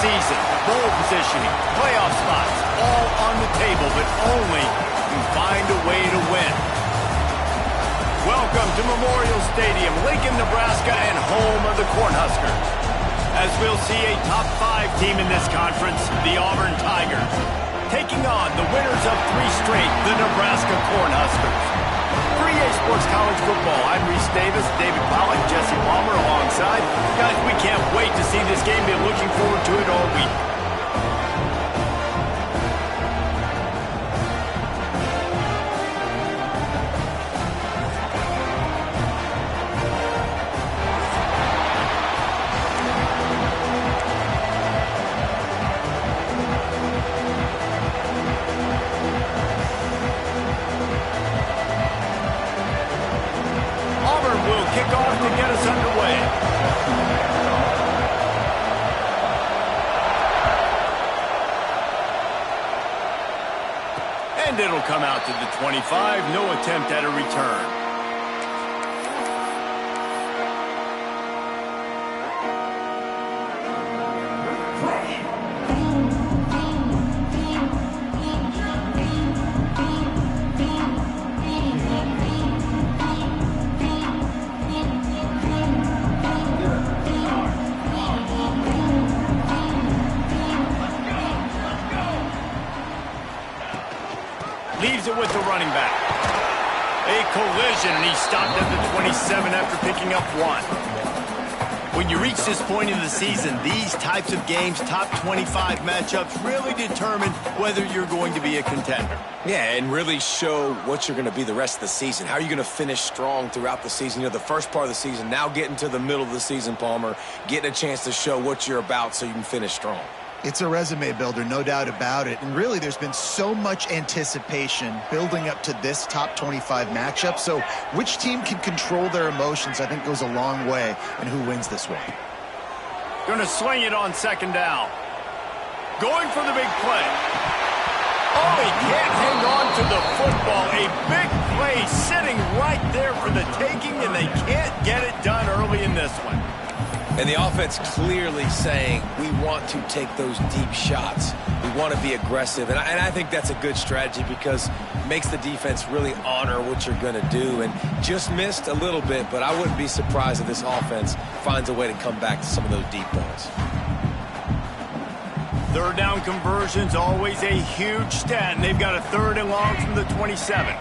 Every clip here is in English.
season. Bowl positioning, playoff spots, all on the table, but only to find a way to win. Welcome to Memorial Stadium, Lincoln, Nebraska, and home of the Cornhuskers. As we'll see a top 5 team in this conference, the Auburn Tigers, taking on the winners of 3 straight, the Nebraska Cornhuskers. For EA Sports College Football, I'm Reese Davis, David Pollack, Jesse Palmer alongside. Guys, we can't wait to see this game. Been looking forward to it all week. Kick off to get us underway. And it'll come out to the 25. No attempt at a return. Leaves it with the running back. A collision, and he stopped at the 27 after picking up 1. When you reach this point in the season, these types of games, top 25 matchups, really determine whether you're going to be a contender. Yeah, and really show what you're going to be the rest of the season. How are you going to finish strong throughout the season? You know, the first part of the season, now getting to the middle of the season, Palmer, getting a chance to show what you're about so you can finish strong. It's a resume builder, no doubt about it. And really, there's been so much anticipation building up to this top 25 matchup. So which team can control their emotions, I think, goes a long way in who wins this one. Going to swing it on second down. Going for the big play. Oh, he can't hang on to the football. A big play sitting right there for the taking, and they can't get it done early in this one. And the offense clearly saying, we want to take those deep shots. We want to be aggressive. And I think that's a good strategy because it makes the defense really honor what you're going to do. And just missed a little bit, but I wouldn't be surprised if this offense finds a way to come back to some of those deep balls. Third down conversions, always a huge stat. And they've got a 3rd and long from the 27.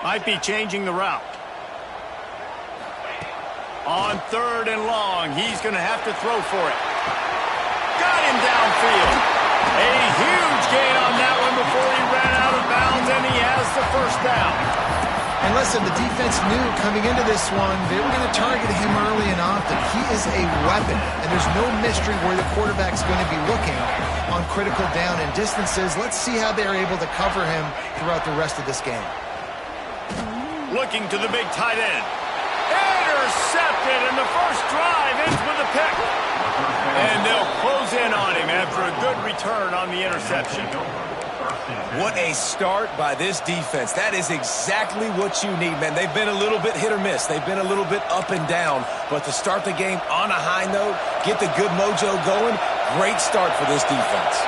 Might be changing the route. On 3rd and long, he's going to have to throw for it. Got him downfield. A huge gain on that one before he ran out of bounds, and he has the first down. And listen, the defense knew coming into this one, they were going to target him early and often. He is a weapon, and there's no mystery where the quarterback's going to be looking on critical down and distances. Let's see how they're able to cover him throughout the rest of this game. Looking to the big tight end. Intercepted, and the first drive ends with a pick. And they'll close in on him after a good return on the interception. What a start by this defense. That is exactly what you need, man. They've been a little bit hit or miss. They've been a little bit up and down. But to start the game on a high note, get the good mojo going, great start for this defense.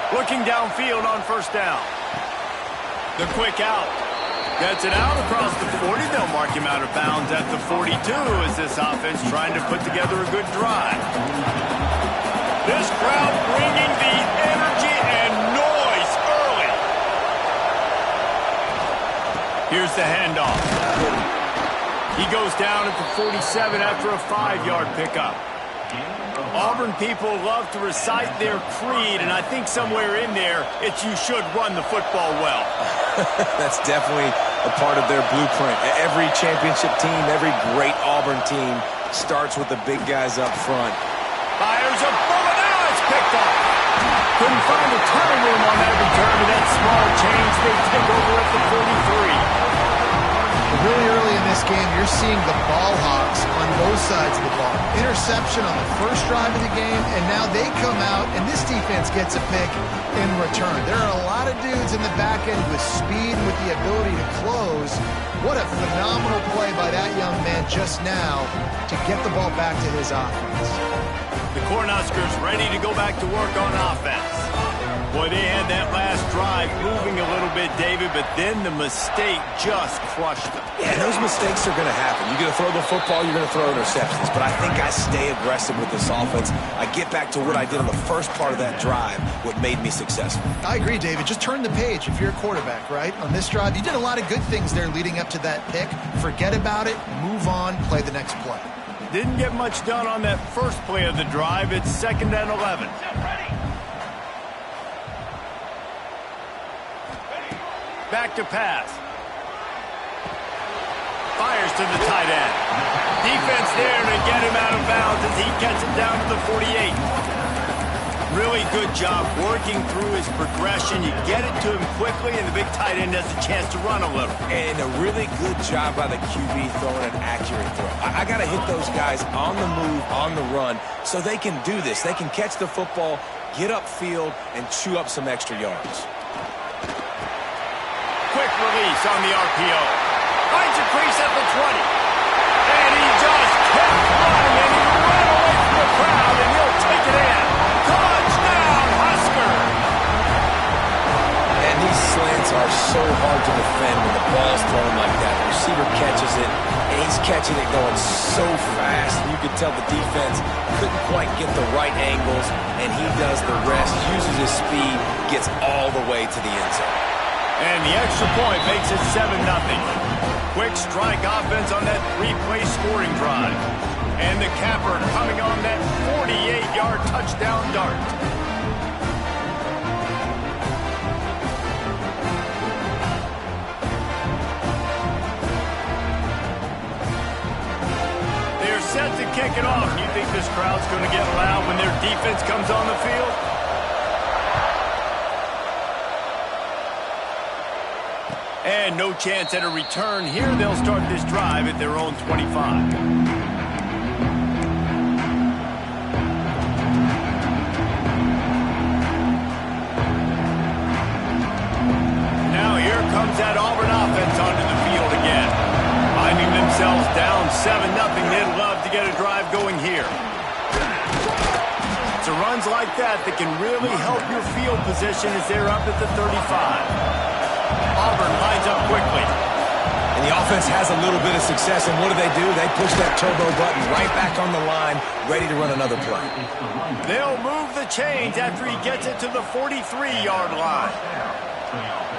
Looking downfield on first down. The quick out. Gets it out across the 40. They'll mark him out of bounds at the 42 as this offense trying to put together a good drive. This crowd bringing the energy and noise early. Here's the handoff. He goes down at the 47 after a 5-yard pickup. Auburn people love to recite their creed, and I think somewhere in there, it's you should run the football well. That's definitely a part of their blueprint. Every championship team, every great Auburn team starts with the big guys up front. Fires a bullet. Now it's picked up. Couldn't find a ton of room on that return to that small change. They take over at the 43. Really early in this this game, you're seeing the ball hawks on both sides of the ball. Interception on the first drive of the game, and now they come out, and this defense gets a pick in return. There are a lot of dudes in the back end with speed and with the ability to close. What a phenomenal play by that young man just now to get the ball back to his offense. The Cornhuskers ready to go back to work on offense. Boy, they had that last drive moving a little bit, David, but then the mistake just crushed them. Yeah, those mistakes are going to happen. You're going to throw the football, you're going to throw interceptions. But I think I stay aggressive with this offense. I get back to what I did on the first part of that drive, what made me successful. I agree, David. Just turn the page if you're a quarterback, right? On this drive, you did a lot of good things there leading up to that pick. Forget about it, move on, play the next play. Didn't get much done on that first play of the drive. It's 2nd and 11. Back to pass. Fires to the tight end. Defense there to get him out of bounds as he gets it down to the 48. Really good job working through his progression. You get it to him quickly, and the big tight end has a chance to run a little. And a really good job by the QB throwing an accurate throw. I got to hit those guys on the move, on the run, so they can do this. They can catch the football, get upfield, and chew up some extra yards. Quick release on the RPO. Finds a crease at the 20. And he just kept running, and he ran away from the crowd, and he'll take it in. Touchdown, Husker! And these slants are so hard to defend when the ball's thrown like that. The receiver catches it, and he's catching it going so fast. You could tell the defense couldn't quite get the right angles, and he does the rest, uses his speed, gets all the way to the end zone. And the extra point makes it 7-0. Quick strike offense on that 3-play scoring drive. And the capper coming on that 48-yard touchdown dart. They're set to kick it off. You think this crowd's going to get loud when their defense comes on the field? And no chance at a return here. They'll start this drive at their own 25. Now here comes that Auburn offense onto the field again. Finding themselves down 7-0. They'd love to get a drive going here. It's runs like that that can really help your field position as they're up at the 35. Auburn lines up quickly. And the offense has a little bit of success, and what do? They push that turbo button right back on the line, ready to run another play. They'll move the chains after he gets it to the 43-yard line.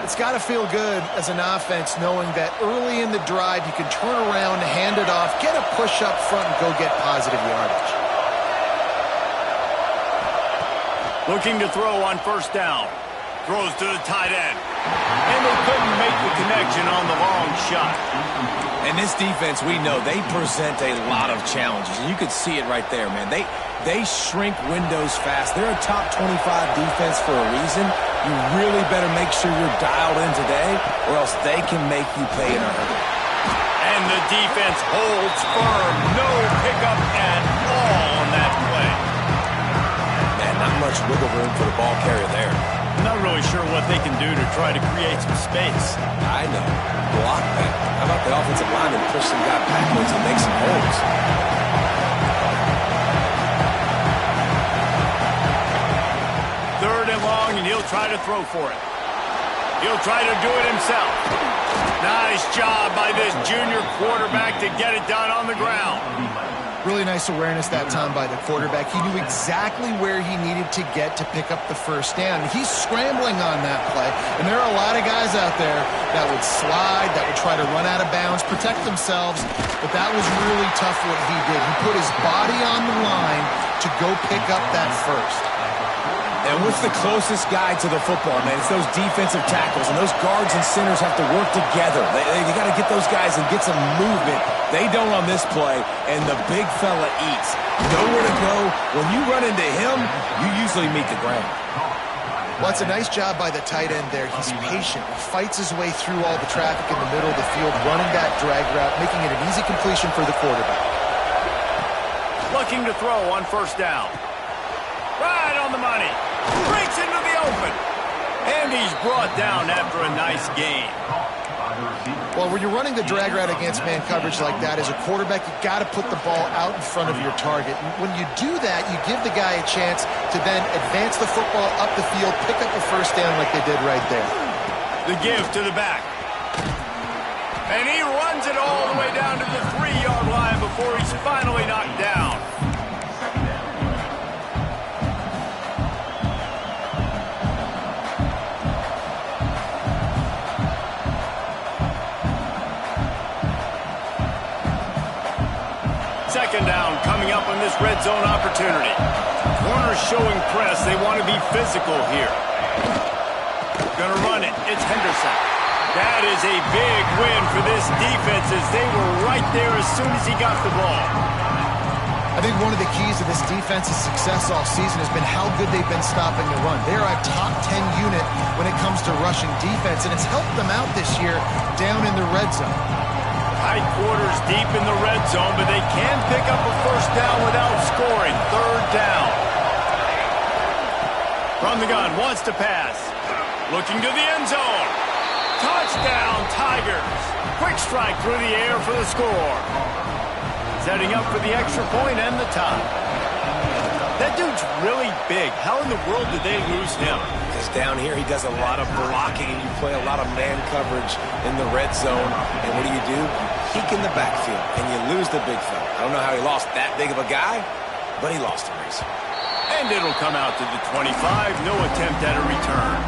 It's got to feel good as an offense knowing that early in the drive you can turn around, hand it off, get a push up front, and go get positive yardage. Looking to throw on first down. Throws to the tight end. And they couldn't make the connection on the long shot. And this defense, we know, they present a lot of challenges. And you could see it right there, man. They shrink windows fast. They're a top 25 defense for a reason. You really better make sure you're dialed in today, or else they can make you pay in a hurry. And the defense holds firm. No pickup at all on that play. Man, not much wiggle room for the ball carrier there. I'm not really sure what they can do to try to create some space. I know. Block that. How about the offensive lineman push some guy backwards and make some holes? Third and long, and he'll try to throw for it. He'll try to do it himself. Nice job by this junior quarterback to get it done on the ground. Really nice awareness that time by the quarterback. He knew exactly where he needed to get to pick up the first down. He's scrambling on that play, and there are a lot of guys out there that would slide, that would try to run out of bounds, protect themselves, but that was really tough what he did. He put his body on the line to go pick up that first. And what's the closest guy to the football, man? It's those defensive tackles, and those guards and centers have to work together. They got to get those guys and get some movement. They don't on this play, and the big fella eats. Nowhere to go. When you run into him, you usually meet the ground. Well, it's a nice job by the tight end there. He's patient. He fights his way through all the traffic in the middle of the field, running that drag route, making it an easy completion for the quarterback. Looking to throw on first down. Right on the money. Breaks into the open. And he's brought down after a nice gain. Well, when you're running the drag route against man coverage like that, as a quarterback, you got to put the ball out in front of your target. And when you do that, you give the guy a chance to then advance the football up the field, pick up a first down like they did right there. The give to the back. And he runs it all the way down to the 3-yard line before he's finally knocked down. Second down coming up on this red zone opportunity. Corners showing press. They want to be physical here. Gonna run it. It's Henderson. That is a big win for this defense as they were right there as soon as he got the ball. I think one of the keys to this defense's success all season has been how good they've been stopping the run. They are a top 10 unit when it comes to rushing defense, and it's helped them out this year down in the red zone. Tight quarters deep in the red zone, but they can pick up a first down without scoring. Third down. From the gun, wants to pass. Looking to the end zone. Touchdown, Tigers. Quick strike through the air for the score. Setting up for the extra point and the tie. That dude's really big. How in the world did they lose him? Because down here he does a lot of blocking, and you play a lot of man coverage in the red zone. And what do? Peek in the backfield, and you lose the big fella. I don't know how he lost that big of a guy, but he lost a race. And it'll come out to the 25. No attempt at a return.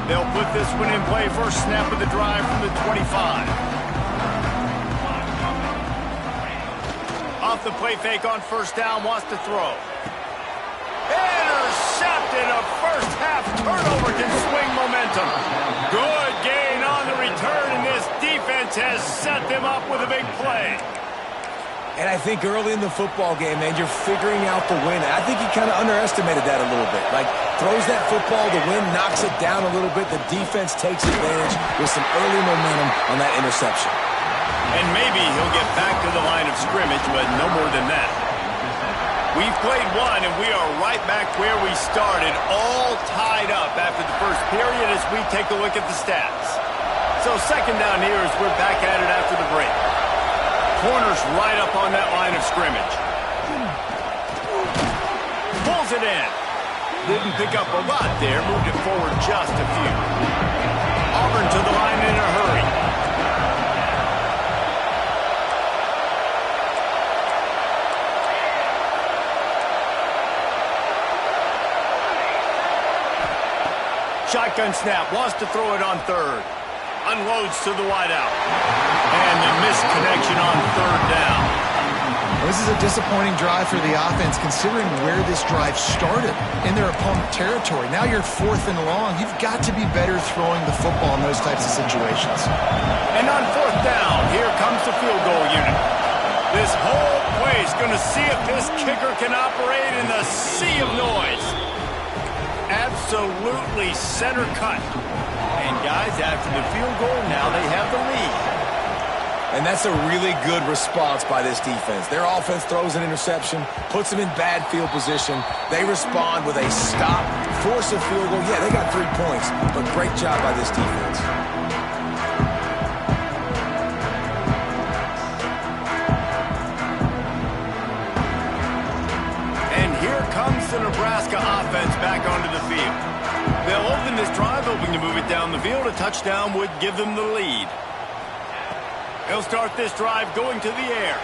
They'll put this one in play. First snap of the drive from the 25. Off the play fake on first down, wants to throw. Intercepted. A first half turnover can swing momentum. Good gain on the return, and this defense has set them up with a big play. And I think early in the football game, man, you're figuring out the win. I think he kind of underestimated that a little bit. Like, throws that football, the wind knocks it down a little bit. The defense takes advantage with some early momentum on that interception. And maybe he'll get back to the line of scrimmage, but no more than that. We've played one, and we are right back where we started, all tied up after the first period as we take a look at the stats. So second down here as we're back at it after the break. Corners right up on that line of scrimmage. Pulls it in. Didn't pick up a lot there. Moved it forward just a few. Auburn to the line in a hurry. Shotgun snap. Wants to throw it on third. Unloads to the wideout. And the missed connection on third down. This is a disappointing drive for the offense considering where this drive started in their opponent territory. Now you're fourth and long. You've got to be better throwing the football in those types of situations. And on fourth down, here comes the field goal unit. This whole play is going to see if this kicker can operate in the sea of noise. Absolutely center cut. And guys, after the field goal, now they have the lead. And that's a really good response by this defense. Their offense throws an interception, puts them in bad field position. They respond with a stop, force a field goal. Yeah, they got 3 points, but great job by this defense. And here comes the Nebraska offense back onto the field. They'll open this drive, hoping to move it down the field. A touchdown would give them the lead. He'll start this drive going to the air.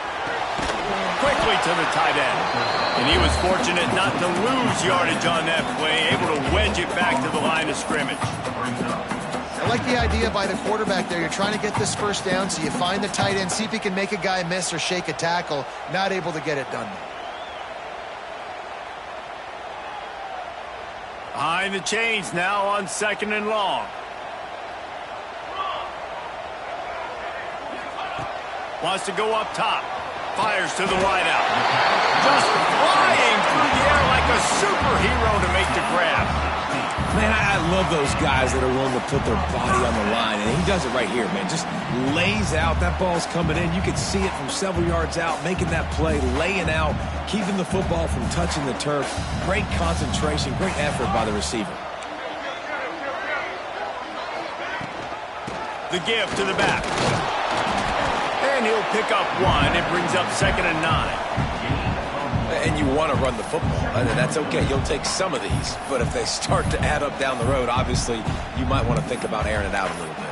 Quickly to the tight end. And he was fortunate not to lose yardage on that play, able to wedge it back to the line of scrimmage. I like the idea by the quarterback there. You're trying to get this first down, so you find the tight end, see if he can make a guy miss or shake a tackle. Not able to get it done. Behind the chains now on 2nd and long. Wants to go up top. Fires to the wideout. Just flying through the air like a superhero to make the grab. Man, I love those guys that are willing to put their body on the line, and he does it right here, man. Just lays out. That ball's coming in. You can see it from several yards out, making that play, laying out, keeping the football from touching the turf. Great concentration, great effort by the receiver. The give to the back. And he'll pick up 1. It brings up 2nd and 9. And you want to run the football, and that's okay. You'll take some of these, but if they start to add up down the road, obviously you might want to think about airing it out a little bit.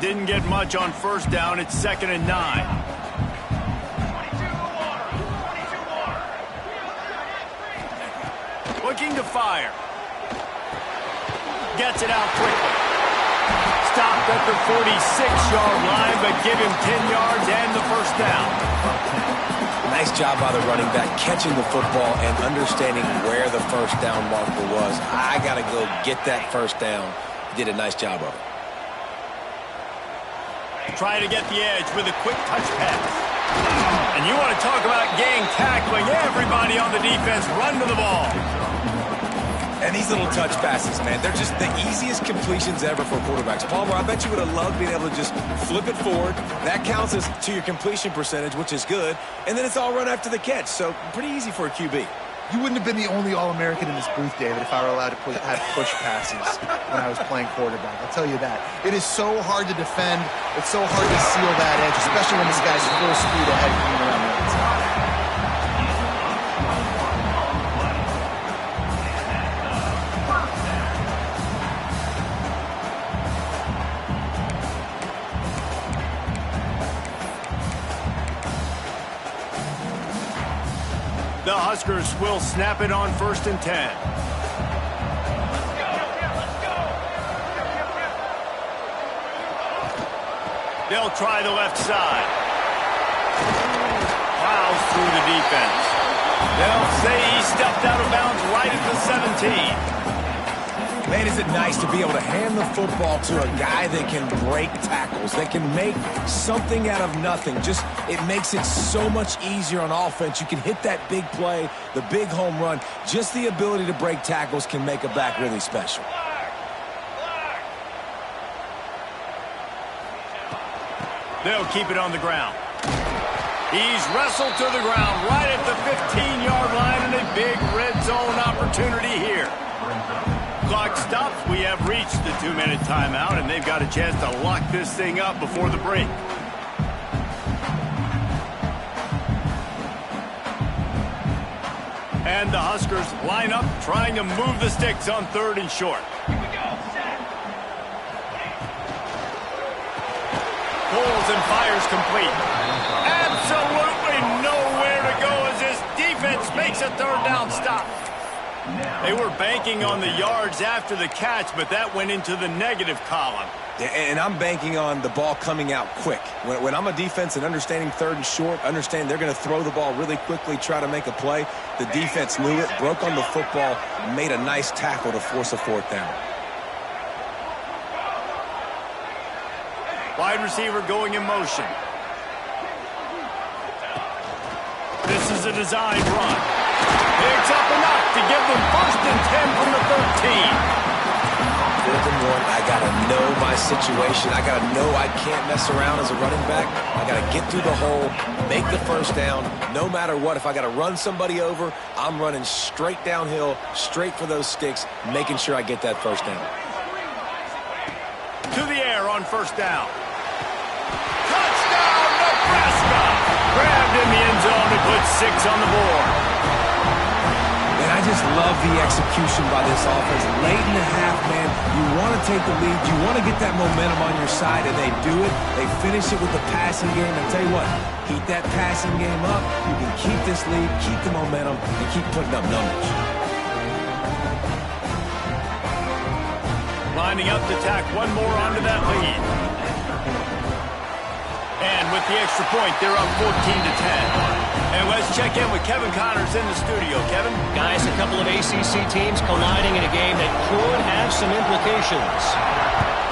Didn't get much on 1st down. It's 2nd and 9. Looking to fire. Gets it out quickly. Stopped at the 46-yard line, but give him 10 yards and the 1st down. Nice job by the running back, catching the football and understanding where the 1st down marker was. I got to go get that 1st down. He did a nice job of it. Try to get the edge with a quick touch pass. And you want to talk about gang tackling. Everybody on the defense run to the ball. And these little touch passes, man, they're just the easiest completions ever for quarterbacks. Palmer, I bet you would have loved being able to just flip it forward. That counts as to your completion percentage, which is good. And then it's all run after the catch. So pretty easy for a QB. You wouldn't have been the only All-American in this booth, David, if I were allowed to have push passes when I was playing quarterback. I'll tell you that. It is so hard to defend. It's so hard to seal that edge, especially when this guy's full speed ahead coming around the outside. The Huskers will snap it on 1st and 10. They'll try the left side. Plows through the defense. They'll say he stepped out of bounds right at the 17. Man, is it nice to be able to hand the football to a guy that can break tackles, that can make something out of nothing. Just, it makes it so much easier on offense. You can hit that big play, the big home run. Just the ability to break tackles can make a back really special. They'll keep it on the ground. He's wrestled to the ground right at the 15-yard line, and a big red zone opportunity here. Clock stops. We have reached the 2-minute timeout, and they've got a chance to lock this thing up before the break. And the Huskers line up, trying to move the sticks on 3rd and short. Pulls and fires complete. Absolutely nowhere to go as this defense makes a 3rd down stop. They were banking on the yards after the catch, but that went into the negative column. Yeah, and I'm banking on the ball coming out quick. When I'm a defense and understanding 3rd and short, understand they're going to throw the ball really quickly, try to make a play. The defense knew it, broke on the football, made a nice tackle to force a 4th down. Wide receiver going in motion. This is a designed run. Picks up enough to give them 1st and 10 from the 13. 4th and 1, I got to know my situation. I got to know I can't mess around as a running back. I got to get through the hole, make the 1st down, no matter what. If I got to run somebody over, I'm running straight downhill, straight for those sticks, making sure I get that 1st down. To the air on 1st down. Touchdown, Nebraska! Grabbed in the end zone and put 6 on the board. And I just love the execution by this offense. Late in the half, man, you want to take the lead. You want to get that momentum on your side, and they do it. They finish it with the passing game. And tell you what, keep that passing game up. You can keep this lead, keep the momentum, and keep putting up numbers. Lining up to tack one more onto that lead. And with the extra point, they're up 14-10. And let's check in with Kevin Connors in the studio. Kevin? Guys, a couple of ACC teams colliding in a game that could have some implications.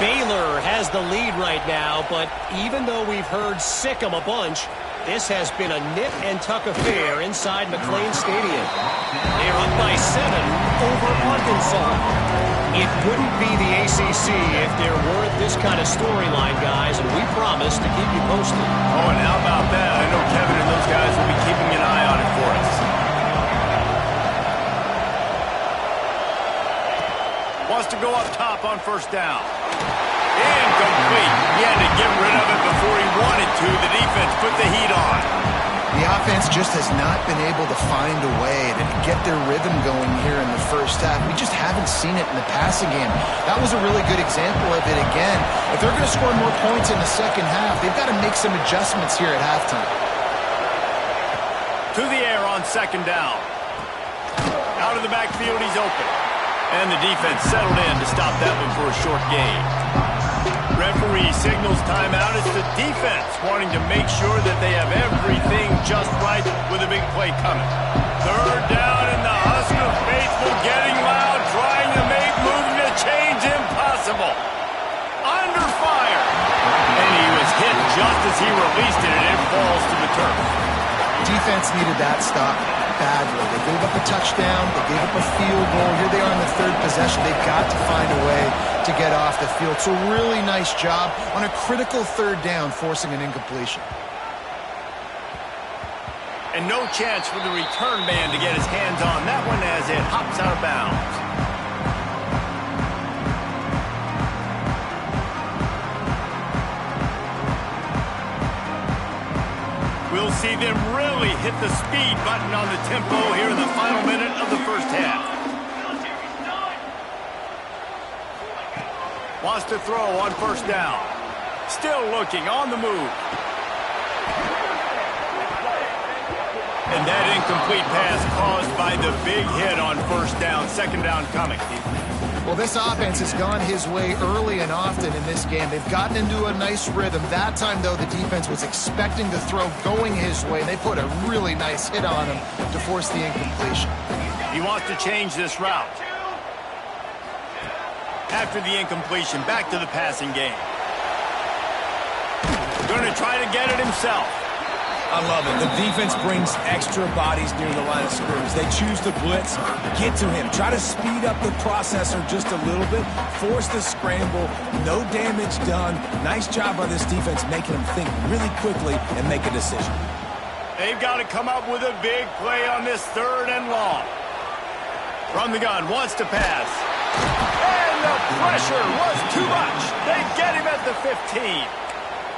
Baylor has the lead right now, but even though we've heard sick 'em a bunch, this has been a nip-and-tuck affair inside McLean Stadium. They're up by 7 over Arkansas. It wouldn't be the ACC if there weren't this kind of storyline, guys, and we promise to keep you posted. Oh, and how about that? I know Kevin and those guys will be keeping an eye on it for us. Wants to go up top on first down. Incomplete. He had to get rid of it before he wanted to. The defense put the heat on. The offense just has not been able to find a way to get their rhythm going here in the first half. We just haven't seen it in the passing game. That was a really good example of it again. If they're going to score more points in the second half, they've got to make some adjustments here at halftime. To the air on second down. Out of the backfield, he's open. And the defense settled in to stop that one for a short gain. Referee signals timeout. It's the defense wanting to make sure that they have everything just right with a big play coming. Third down, and the Husker faithful getting loud, trying to make moving the change impossible. Under fire. And he was hit just as he released it, and it falls to the turf. Defense needed that stop badly. They gave up a touchdown. They gave up a field goal. Here they are in the third possession. They've got to find a way to get off the field. So really nice job on a critical third down, forcing an incompletion. And no chance for the return man to get his hands on that one as it hops out of bounds. We'll see them really hit the speed button on the tempo here in the final minute of the first half. Wants to throw on first down. Still looking on the move. And that incomplete pass caused by the big hit on first down. Second down coming. Well, this offense has gone his way early and often in this game. They've gotten into a nice rhythm. That time, though, the defense was expecting the throw going his way. They put a really nice hit on him to force the incompletion. He wants to change this route. After the incompletion, back to the passing game. Going to try to get it himself. I love it. The defense brings extra bodies near the line of scrimmage. They choose to blitz, get to him, try to speed up the processor just a little bit, force the scramble, no damage done. Nice job by this defense making them think really quickly and make a decision. They've got to come up with a big play on this third and long. From the gun, wants to pass. And the pressure was too much. They get him at the 15.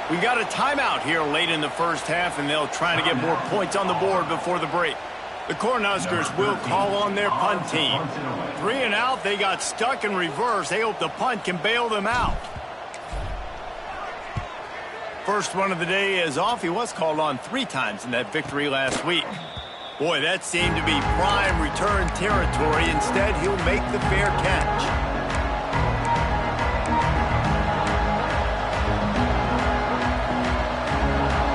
We got a timeout here late in the first half, and they'll try to get more points on the board before the break. The Cornhuskers will call on their punt team. 3 and out, they got stuck in reverse. They hope the punt can bail them out. First one of the day is off. He was called on 3 times in that victory last week. Boy, that seemed to be prime return territory. Instead, he'll make the fair catch.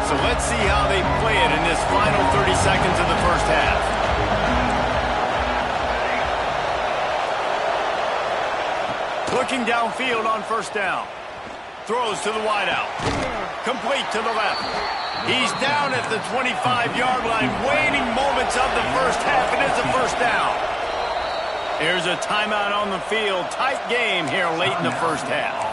So let's see how they play it in this final 30 seconds of the first half. Looking downfield on first down. Throws to the wideout. Complete to the left. He's down at the 25-yard line. Waning moments of the first half. It is a first down. Here's a timeout on the field. Tight game here late in the first half.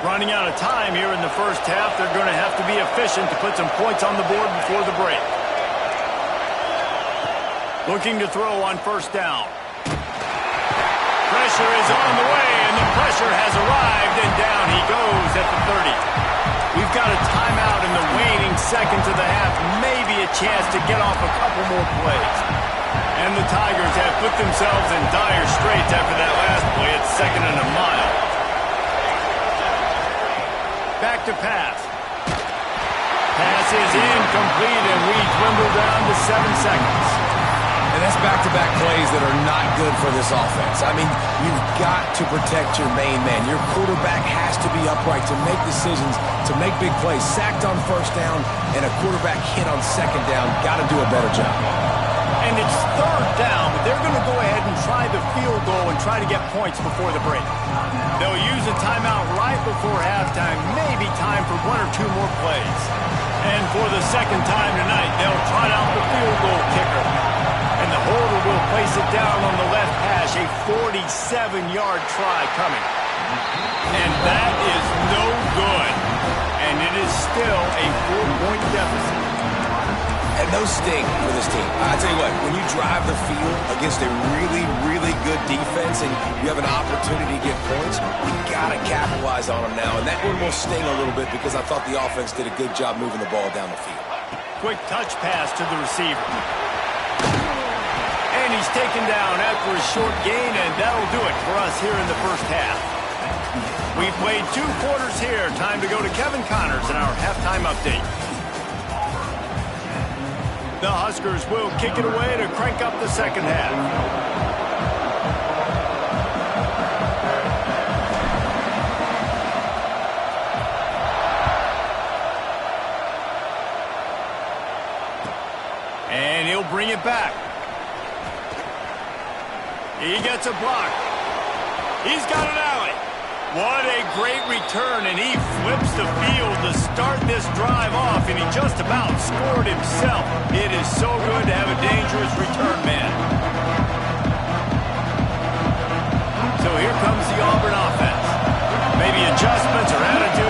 Running out of time here in the first half. They're going to have to be efficient to put some points on the board before the break. Looking to throw on first down. Pressure is on the way, and the pressure has arrived, and down he goes at the 30. We've got a timeout in the waning seconds of the half. Maybe a chance to get off a couple more plays. And the Tigers have put themselves in dire straits after that last play. It's 2nd and a mile. Back to pass. Pass is incomplete, and we dwindle down to 7 seconds. And that's back-to-back plays that are not good for this offense. I mean, you've got to protect your main man. Your quarterback has to be upright to make decisions, to make big plays. Sacked on first down and a quarterback hit on second down. Got to do a better job. And it's third down, but they're going to go ahead and try the field goal and try to get points before the break. They'll use a timeout right before halftime, maybe time for 1 or 2 more plays. And for the second time tonight, they'll trot out the field goal kicker. And the holder will place it down on the left hash, a 47-yard try coming. And that is no good. And it is still a 4-point deficit. And those sting for this team. I tell you what, when you drive the field against a really, really good defense and you have an opportunity to get points, you got to capitalize on them now. And that one will sting a little bit because I thought the offense did a good job moving the ball down the field. Quick touch pass to the receiver. And he's taken down after a short gain, and that'll do it for us here in the first half. We've played 2 quarters here. Time to go to Kevin Connors in our halftime update. The Huskers will kick it away to crank up the second half. And he'll bring it back. He gets a block. He's got an alley. What a great return, and he flips the field to start this drive off, and he just about scored himself. It is so good to have a dangerous return man. So here comes the Auburn offense. Maybe adjustments or attitude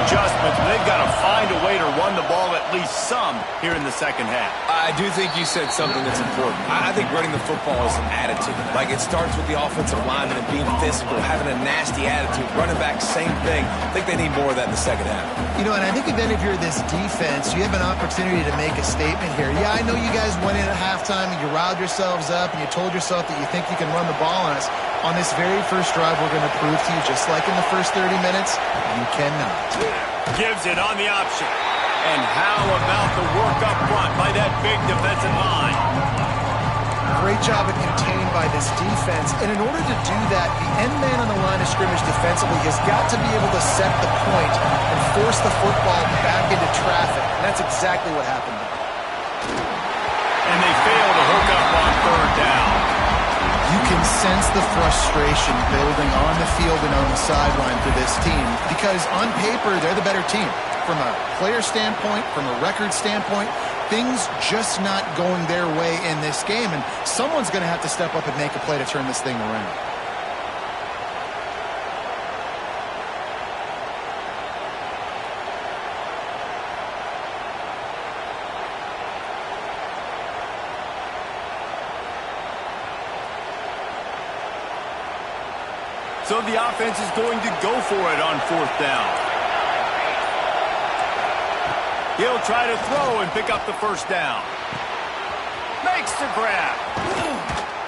adjustments, but they've got to find a way to run the ball at least some here in the second half. I do think you said something that's important. I think running the football is an attitude. Like, it starts with the offensive lineman and being physical, having a nasty attitude. Running back, same thing. I think they need more of that in the second half. You know, and I think even if you're this defense, you have an opportunity to make a statement here. Yeah, I know you guys went in at halftime and you riled yourselves up and you told yourself that you think you can run the ball on us. On this very first drive, we're going to prove to you, just like in the first 30 minutes, you cannot. Gives it on the option. And how about the work up front by that big defensive line? Great job at contained by this defense. And in order to do that, the end man on the line of scrimmage defensively has got to be able to set the point and force the football back into traffic. And that's exactly what happened. And they fail to hook up on third down. You can sense the frustration building on the field and on the sideline for this team because on paper, they're the better team. From a player standpoint, from a record standpoint, things just not going their way in this game, and someone's going to have to step up and make a play to turn this thing around. So the offense is going to go for it on fourth down. He'll try to throw and pick up the first down. Makes the grab.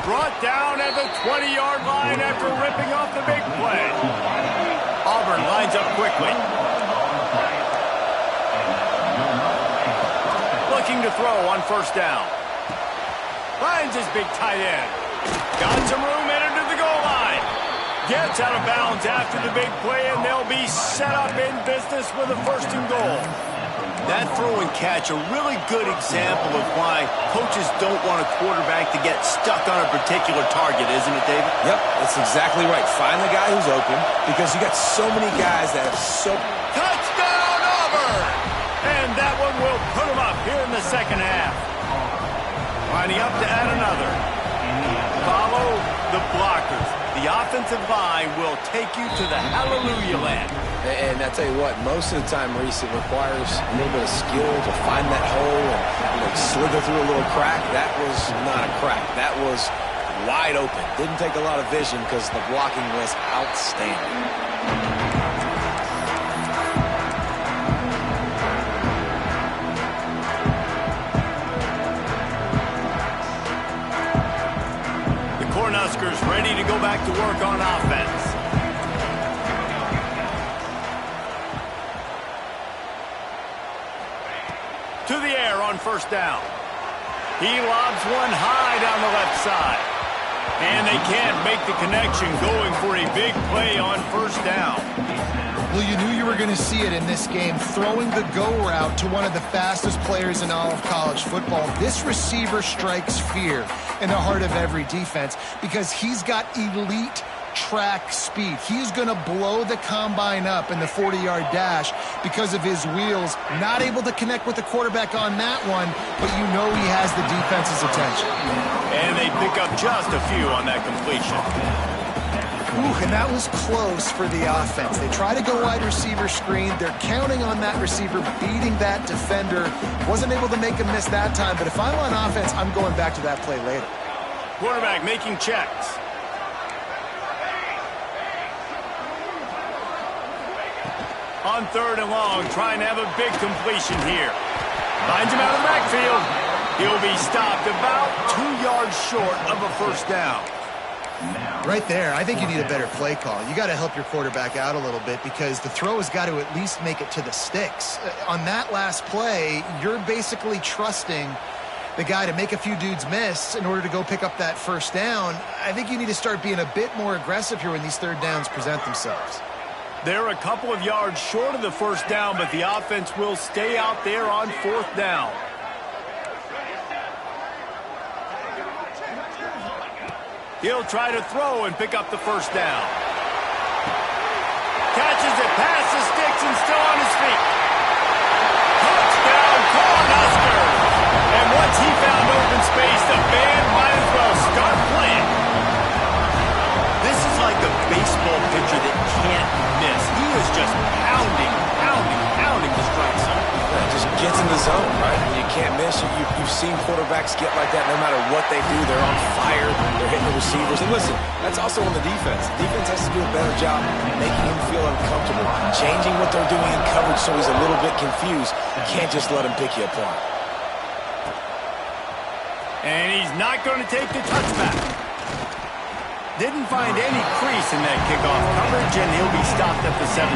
Brought down at the 20-yard line after ripping off the big play. Auburn lines up quickly. Looking to throw on first down. Finds his big tight end. Got some room headed to the goal line. Gets out of bounds after the big play, and they'll be set up in business with a first and goal. That throw and catch, a really good example of why coaches don't want a quarterback to get stuck on a particular target, isn't it, David? Yep, that's exactly right. Find the guy who's open because you got so many guys that have so... Touchdown, Auburn! And that one will put them up here in the second half. Lining up to add another. Follow the blockers. The offensive line will take you to the hallelujah land. And I tell you what, most of the time, Reese, it requires a little bit of skill to find that hole and slither through a little crack. That was not a crack. That was wide open. Didn't take a lot of vision because the blocking was outstanding. Cornhuskers ready to go back to work on offense. first down. He lobs one high down the left side. And they can't make the connection, going for a big play on first down. Well, you knew you were going to see it in this game, throwing the go route to one of the fastest players in all of college football. This receiver strikes fear in the heart of every defense because he's got elite track speed. He's going to blow the combine up in the 40-yard dash because of his wheels. Not able to connect with the quarterback on that one, but you know he has the defense's attention. And they pick up just a few on that completion. Ooh, and that was close for the offense. They try to go wide receiver screen. They're counting on that receiver beating that defender. Wasn't able to make a miss that time, but if I'm on offense, I'm going back to that play later. Quarterback making checks. On 3rd and long, trying to have a big completion here. Finds him out of the backfield. He'll be stopped about 2 yards short of a first down. Right there, I think you need a better play call. You got to help your quarterback out a little bit because the throw has got to at least make it to the sticks. On that last play, you're basically trusting the guy to make a few dudes miss in order to go pick up that first down. I think you need to start being a bit more aggressive here when these third downs present themselves. They're a couple of yards short of the first down, but the offense will stay out there on 4th down. He'll try to throw and pick up the first down. Catches it past the sticks and still on his feet. Touchdown, Cornhuskers! And once he found open space, the band might as well start playing. This is like a baseball pitcher that can't miss. He is just pounding the strike zone. Yeah, just gets in the zone, right? You can't miss. You've seen quarterbacks get like that no matter what they do. They're on fire. They're hitting the receivers. And listen, that's also on the defense. The defense has to do a better job making him feel uncomfortable, changing what they're doing in coverage so he's a little bit confused. You can't just let him pick you apart. And he's not going to take the touchback. Didn't find any crease in that kickoff coverage, and he'll be stopped at the 17.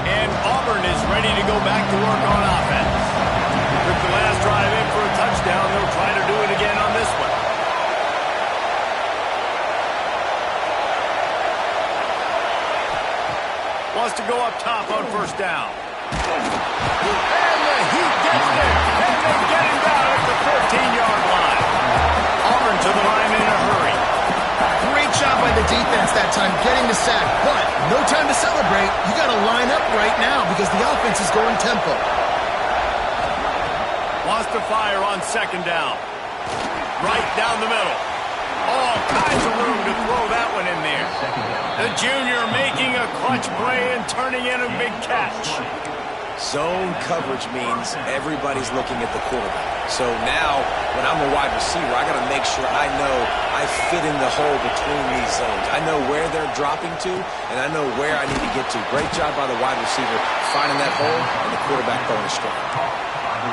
And Auburn is ready to go back to work on offense. Took the last drive in for a touchdown. They'll try to do it again on this one. Wants to go up top on first down. And he gets there. And they get him down at the 14-yard line. Auburn to the line in a hurry. Great job by the defense that time getting the sack, but no time to celebrate. You got to line up right now because the offense is going tempo. Wants to fire on 2nd down. Right down the middle. All kinds of room to throw that one in there. The junior making a clutch play and turning in a big catch. Zone coverage means everybody's looking at the quarterback. So now, when I'm a wide receiver, I got to make sure I know I fit in the hole between these zones. I know where they're dropping to, and I know where I need to get to. Great job by the wide receiver finding that hole, and the quarterback throwing a strike.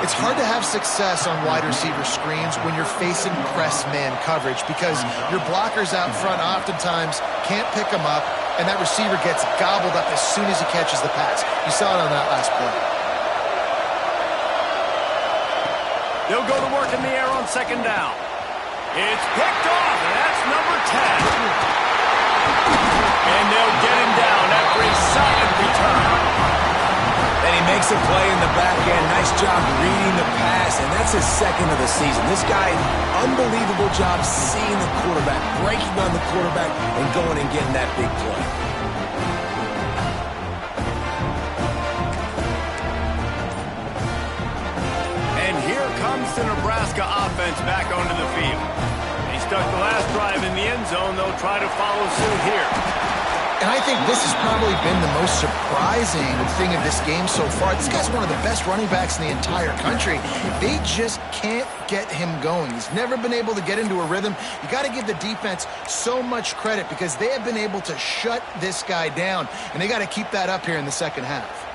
It's hard to have success on wide receiver screens when you're facing press man coverage because your blockers out front oftentimes can't pick them up, and that receiver gets gobbled up as soon as he catches the pass. You saw it on that last play. They'll go to work in the air on 2nd down. It's picked off, and that's number 10. And they'll get him down after a solid return. And he makes a play in the back end. Nice job reading the pass, and that's his 2nd of the season. This guy, unbelievable job seeing the quarterback, breaking on the quarterback, and going and getting that big play. And here comes the Nebraska offense back onto the field. They stuck the last drive in the end zone. They'll try to follow suit here. And I think this has probably been the most surprising thing of this game so far. This guy's one of the best running backs in the entire country. They just can't get him going. He's never been able to get into a rhythm. You got to give the defense so much credit because they have been able to shut this guy down, and they got to keep that up here in the second half.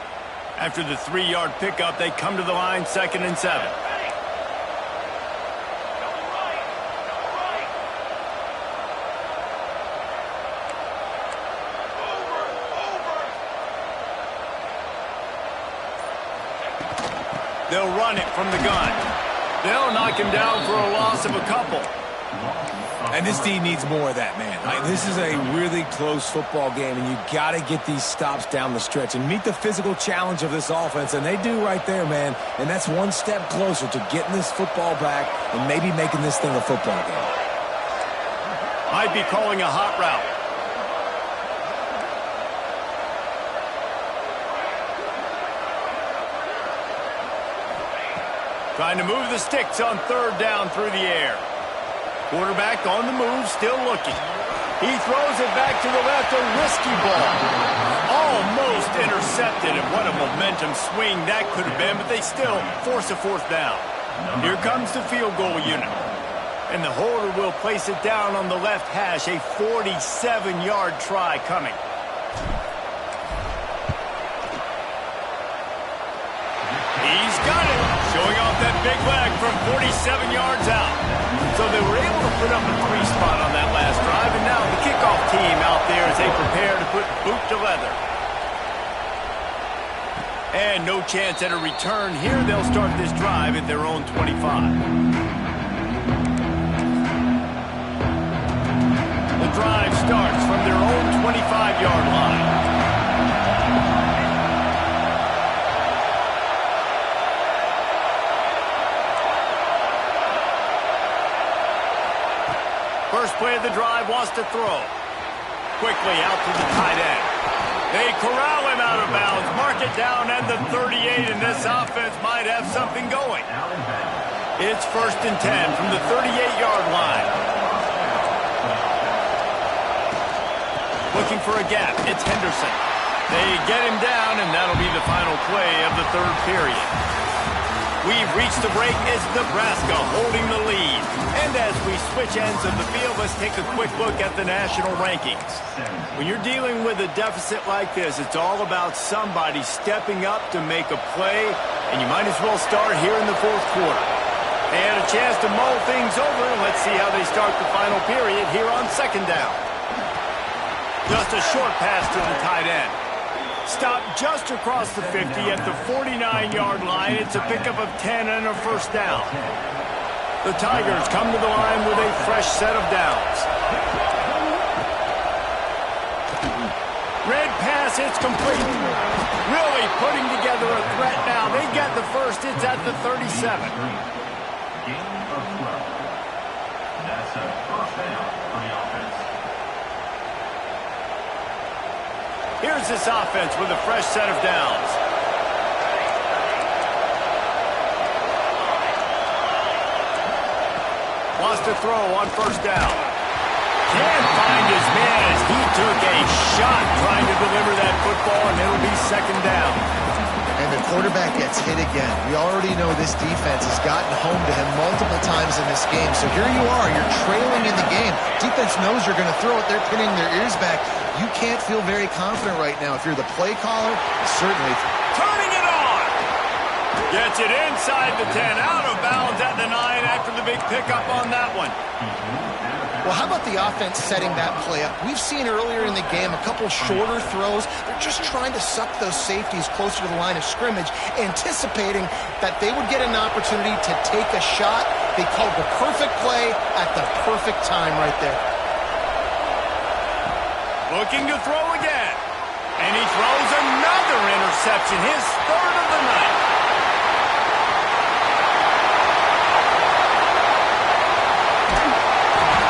After the 3-yard pickup, they come to the line 2nd and 7. They'll run it from the gun. They'll knock him down for a loss of a couple. And this D needs more of that, man. This is a really close football game, and you got to get these stops down the stretch and meet the physical challenge of this offense, and they do right there, man. And that's one step closer to getting this football back and maybe making this thing a football game. Might be calling a hot route. Trying to move the sticks on third down through the air. Quarterback on the move, still looking. He throws it back to the left, a risky ball. Almost intercepted, and what a momentum swing that could have been, but they still force a fourth down. Here comes the field goal unit. And the holder will place it down on the left hash, a 47-yard try coming. He's got it, showing off that big leg from 47 yards out. So they were able to put up a 3-spot on that last drive, and now the kickoff team out there as they prepare to put boot to leather. And no chance at a return here. They'll start this drive at their own 25. The drive starts from their own 25-yard line. First play of the drive, wants to throw. Quickly out to the tight end. They corral him out of bounds, mark it down at the 38, and this offense might have something going. It's 1st and 10 from the 38-yard line. Looking for a gap, it's Henderson. They get him down, and that'll be the final play of the third period. We've reached the break as Nebraska holding the lead. And as we switch ends of the field, let's take a quick look at the national rankings. When you're dealing with a deficit like this, it's all about somebody stepping up to make a play, and you might as well start here in the fourth quarter. They had a chance to mull things over, and let's see how they start the final period here on second down. Just a short pass to the tight end. Stopped just across the 50 at the 49-yard line. It's a pickup of 10 and a first down. The Tigers come to the line with a fresh set of downs. Red pass, it's complete. Really putting together a threat now. They get the first. It's at the 37. Gain of 12. That's a first down for the offense. Here's this offense with a fresh set of downs. Wants to throw on first down. Can't find his man as he took a shot trying to deliver that football, and it'll be second down. And the quarterback gets hit again. We already know this defense has gotten home to him multiple times in this game. So here you are, you're trailing in the game. Defense knows you're going to throw it. They're pinning their ears back. You can't feel very confident right now. If you're the play caller, certainly. Turning it on. Gets it inside the 10, out of bounds at the 9 after the big pickup on that one. Well, how about the offense setting that play up? We've seen earlier in the game a couple shorter throws. They're just trying to suck those safeties closer to the line of scrimmage, anticipating that they would get an opportunity to take a shot. They called the perfect play at the perfect time right there. Looking to throw again. And he throws another interception, his third of the night.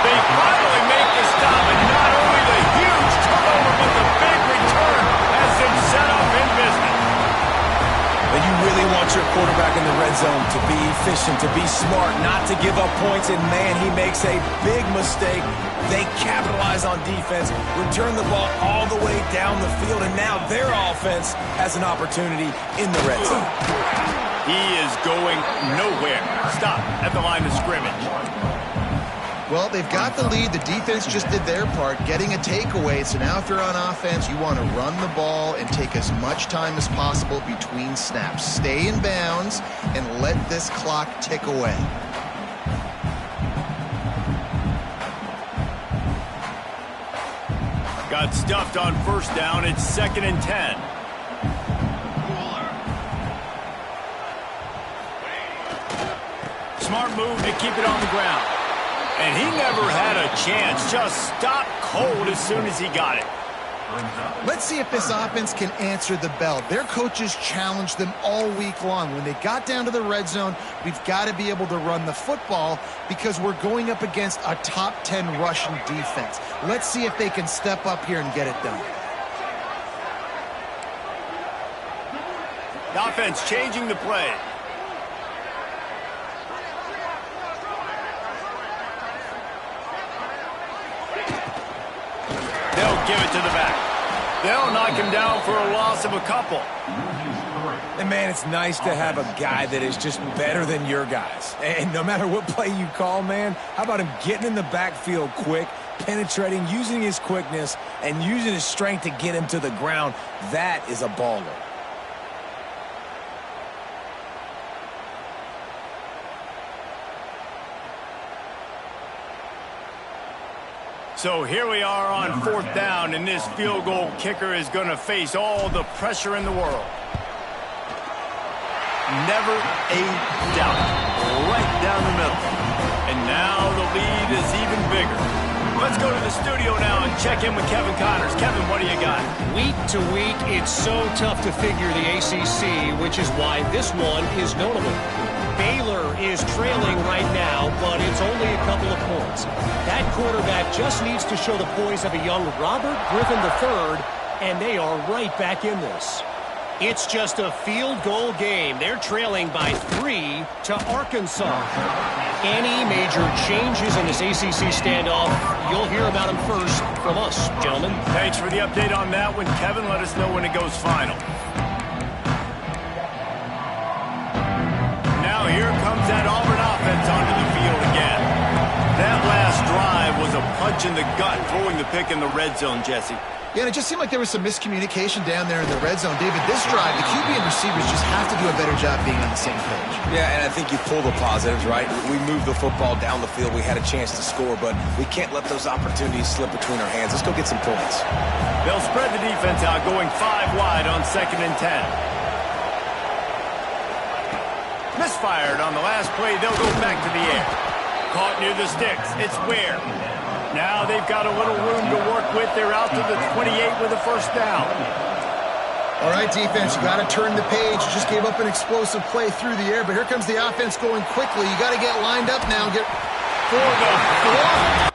They finally make the stop, and not only the huge turnover, but the big return has them set up in business. But you really want your quarterback in the red zone to be efficient, to be smart, not to give up points, and man, he makes a big mistake. They capitalize on defense, return the ball all the way down the field, and now their offense has an opportunity in the red zone. He is going nowhere. Stop at the line of scrimmage. Well, they've got the lead. The defense just did their part, getting a takeaway. So now if you're on offense, you want to run the ball and take as much time as possible between snaps. Stay in bounds and let this clock tick away. Got stuffed on first down. It's 2nd and 10. Smart move to keep it on the ground. And he never had a chance. Just stopped cold as soon as he got it. Let's see if this offense can answer the bell. Their coaches challenged them all week long. When they got down to the red zone, we've got to be able to run the football because we're going up against a top 10 rushing defense. Let's see if they can step up here and get it done. The offense changing the play. They'll give it to the back. They'll knock him down for a loss of a couple. And, man, it's nice to have a guy that is just better than your guys. And no matter what play you call, man, how about him getting in the backfield quick, penetrating, using his quickness, and using his strength to get him to the ground? That is a baller. So here we are on 4th down, and this field goal kicker is going to face all the pressure in the world. Never a doubt. Right down the middle. And now the lead is even bigger. Let's go to the studio now and check in with Kevin Connors. Kevin, what do you got? Week to week, it's so tough to figure the ACC, which is why this one is notable. Baylor is trailing right now, but it's only a couple of points. That quarterback just needs to show the poise of a young Robert Griffin III, and they are right back in this. It's just a field goal game. They're trailing by 3 to Arkansas. Any major changes in this ACC standoff, you'll hear about them first from us, gentlemen. Thanks for the update on that one, Kevin. Let us know when it goes final. Now here comes that Auburn offense onto the field again. That last drive was a punch in the gut, throwing the pick in the red zone, Jesse. Yeah, and it just seemed like there was some miscommunication down there in the red zone. David, this drive, the QB and receivers just have to do a better job being on the same page. Yeah, and I think you pull the positives, right? We moved the football down the field. We had a chance to score, but we can't let those opportunities slip between our hands. Let's go get some points. They'll spread the defense out, going 5 wide on 2nd and 10. Misfired on the last play. They'll go back to the air. Caught near the sticks. It's Ware. Now they've got a little room to work with. They're out to the 28 with a 1st down. All right, defense, you got to turn the page. You just gave up an explosive play through the air, but here comes the offense going quickly. You got to get lined up now. Get for the block.